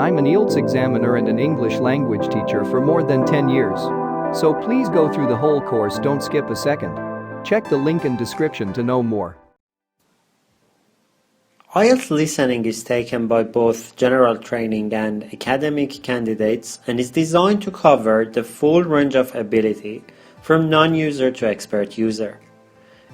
I'm an Ielts examiner and an English language teacher for more than 10 years. So please go through the whole course, don't skip a second. Check the link in description to know more. IELTS listening is taken by both general training and academic candidates and is designed to cover the full range of ability from non-user to expert user.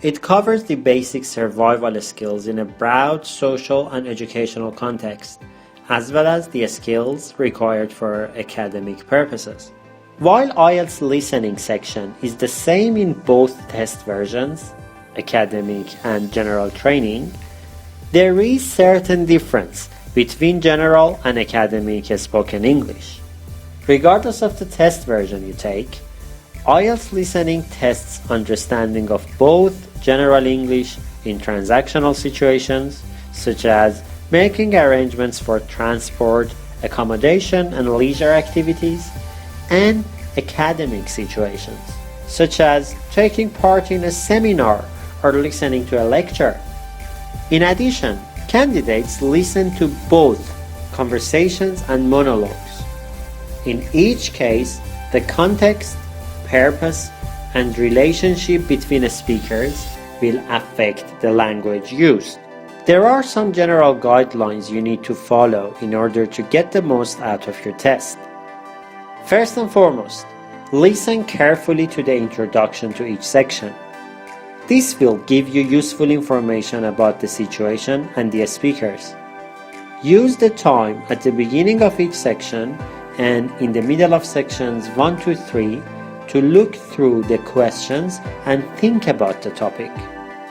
It covers the basic survival skills in a broad social and educational context, as well as the skills required for academic purposes. While IELTS listening section is the same in both test versions, academic and general training, there is certain difference between general and academic spoken English. Regardless of the test version you take, IELTS listening tests understanding of both general English in transactional situations, such as making arrangements for transport, accommodation and leisure activities, and academic situations, such as taking part in a seminar or listening to a lecture. In addition, candidates listen to both conversations and monologues. In each case, the context, purpose, and relationship between speakers will affect the language used. There are some general guidelines you need to follow in order to get the most out of your test. First and foremost, listen carefully to the introduction to each section. This will give you useful information about the situation and the speakers. Use the time at the beginning of each section and in the middle of sections 1 to 3 to look through the questions and think about the topic.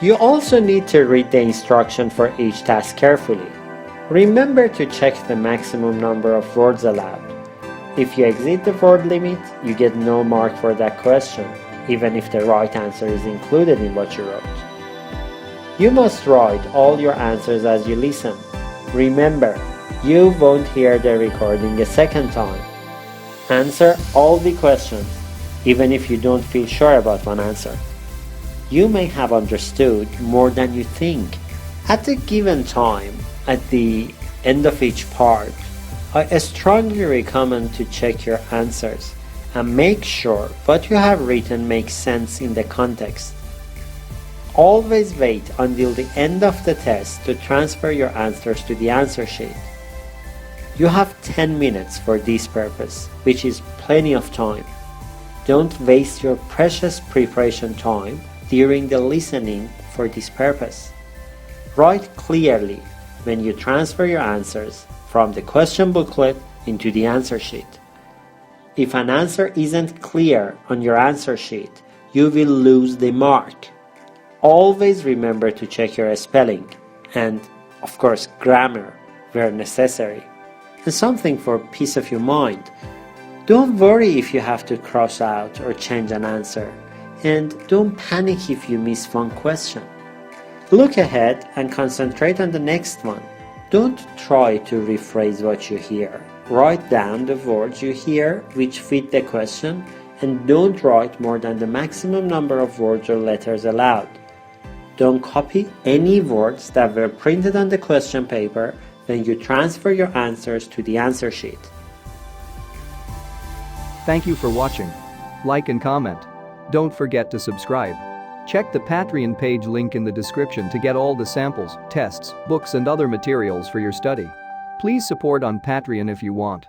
You also need to read the instruction for each task carefully. Remember to check the maximum number of words allowed. If you exceed the word limit, you get no mark for that question, even if the right answer is included in what you wrote. You must write all your answers as you listen. Remember, you won't hear the recording a second time. Answer all the questions, even if you don't feel sure about one answer. You may have understood more than you think. At a given time, at the end of each part, I strongly recommend to check your answers and make sure what you have written makes sense in the context. Always wait until the end of the test to transfer your answers to the answer sheet. You have 10 minutes for this purpose, which is plenty of time. Don't waste your precious preparation time during the listening for this purpose. Write clearly when you transfer your answers from the question booklet into the answer sheet. If an answer isn't clear on your answer sheet, you will lose the mark. Always remember to check your spelling and, of course, grammar where necessary. And something for peace of your mind. Don't worry if you have to cross out or change an answer, and don't panic if you miss one question. Look ahead and concentrate on the next one. Don't try to rephrase what you hear. Write down the words you hear which fit the question and don't write more than the maximum number of words or letters allowed. Don't copy any words that were printed on the question paper when you transfer your answers to the answer sheet. Thank you for watching. Like and comment. Don't forget to subscribe. Check the Patreon page link in the description to get all the samples, tests, books and other materials for your study. Please support on Patreon if you want.